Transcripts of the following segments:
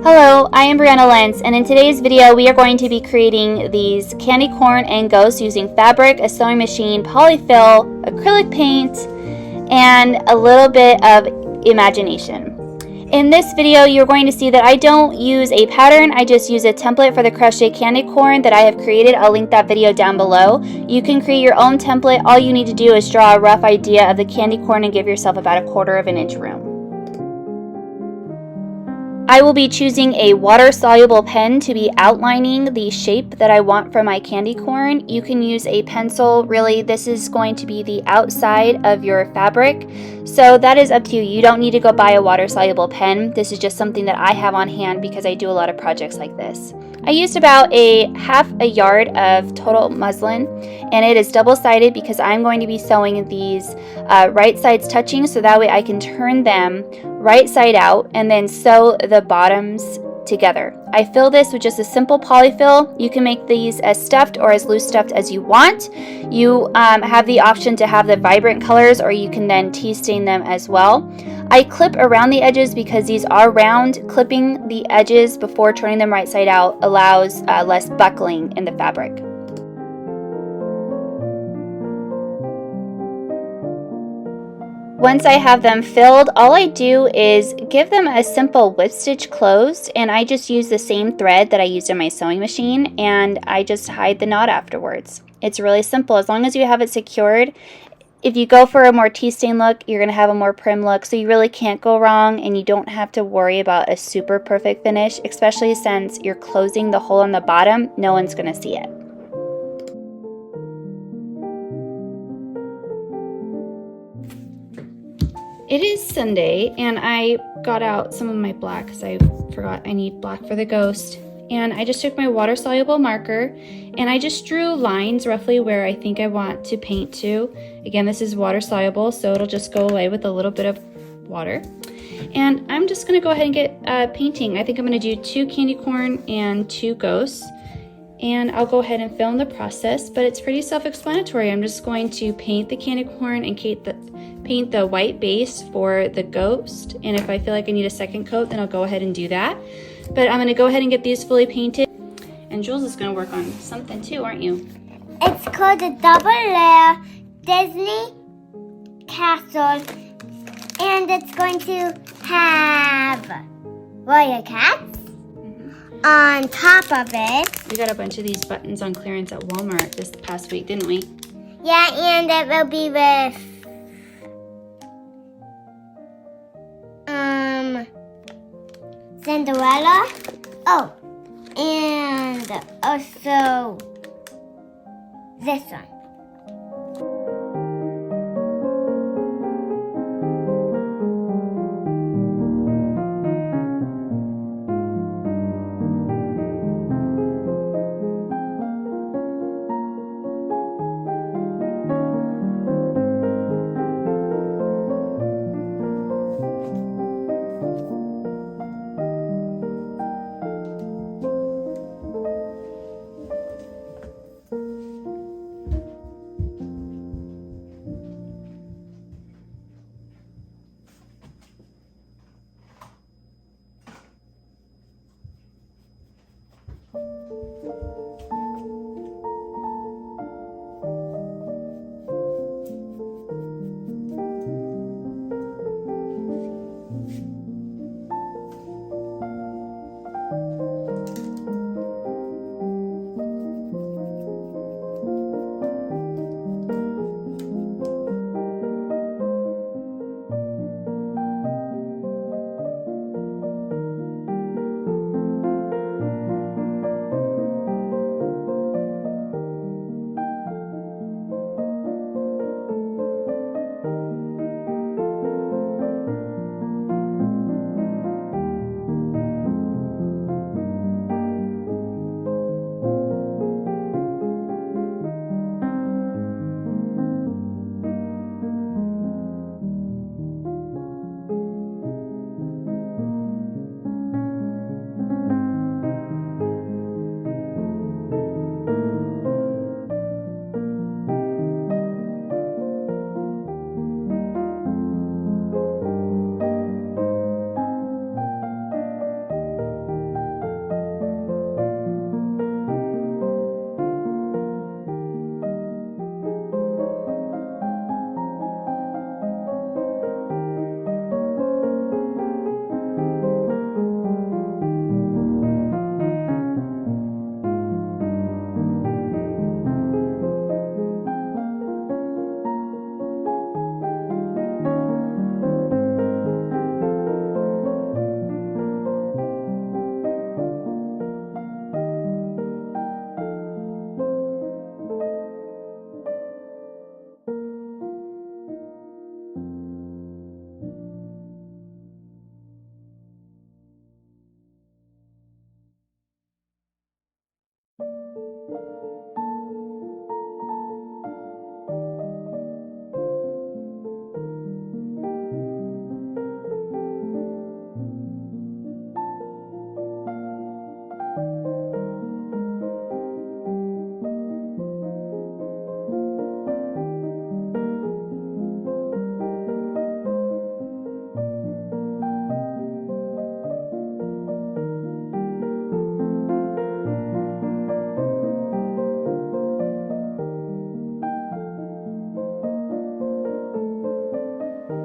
Hello, I am Brianna Lentz, and in today's video we are going to be creating these candy corn and ghosts using fabric, a sewing machine, polyfill, acrylic paint, and a little bit of imagination. In this video you're going to see that I don't use a pattern, I just use a template for the crochet candy corn that I have created. I'll link that video down below. You can create your own template. All you need to do is draw a rough idea of the candy corn and give yourself about 1/4 of an inch room. I will be choosing a water-soluble pen to be outlining the shape that I want for my candy corn. You can use a pencil. Really, this is going to be the outside of your fabric, so that is up to you. You don't need to go buy a water-soluble pen. This is just something that I have on hand because I do a lot of projects like this. I used about half a yard of total muslin, and it is double-sided because I'm going to be sewing these right sides touching, so that way I can turn them right side out and then sew the bottoms together. I fill this with just a simple polyfill. You can make these as stuffed or as loose stuffed as you want. You have the option to have the vibrant colors, or you can then tea stain them as well. I clip around the edges because these are round. Clipping the edges before turning them right side out allows less buckling in the fabric. Once I have them filled, all I do is give them a simple whip stitch closed, and I just use the same thread that I used in my sewing machine, and I just hide the knot afterwards. It's really simple as long as you have it secured. If you go for a more tea stain look, you're going to have a more prim look, so you really can't go wrong, and you don't have to worry about a super perfect finish, especially since you're closing the hole on the bottom. No one's going to see it. It is Sunday, and I got out some of my black because I forgot I need black for the ghost. And I just took my water-soluble marker, and I just drew lines roughly where I think I want to paint to. Again, this is water-soluble, so it'll just go away with a little bit of water. And I'm just going to go ahead and get painting. I think I'm going to do 2 candy corn and 2 ghosts. And I'll go ahead and film the process, but it's pretty self-explanatory. I'm just going to paint the candy corn and paint the white base for the ghost, and if I feel like I need a second coat, then I'll go ahead and do that. But I'm going to go ahead and get these fully painted. And Jules is going to work on something too, aren't you? It's called a double layer Disney castle, and it's going to have royal cats on top of it. We got a bunch of these buttons on clearance at Walmart this past week, didn't we? Yeah, and it will be with Cinderella. Oh, and also this one.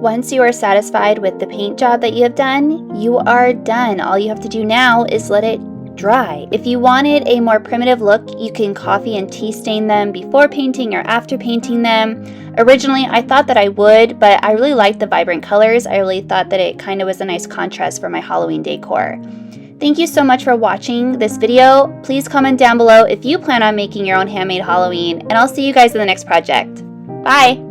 Once you are satisfied with the paint job that you have done, you are done. All you have to do now is let it dry. If you wanted a more primitive look, you can coffee and tea stain them before painting or after painting them. Originally, I thought that I would, but I really liked the vibrant colors. I really thought that it kind of was a nice contrast for my Halloween decor. Thank you so much for watching this video. Please comment down below if you plan on making your own handmade Halloween, and I'll see you guys in the next project. Bye!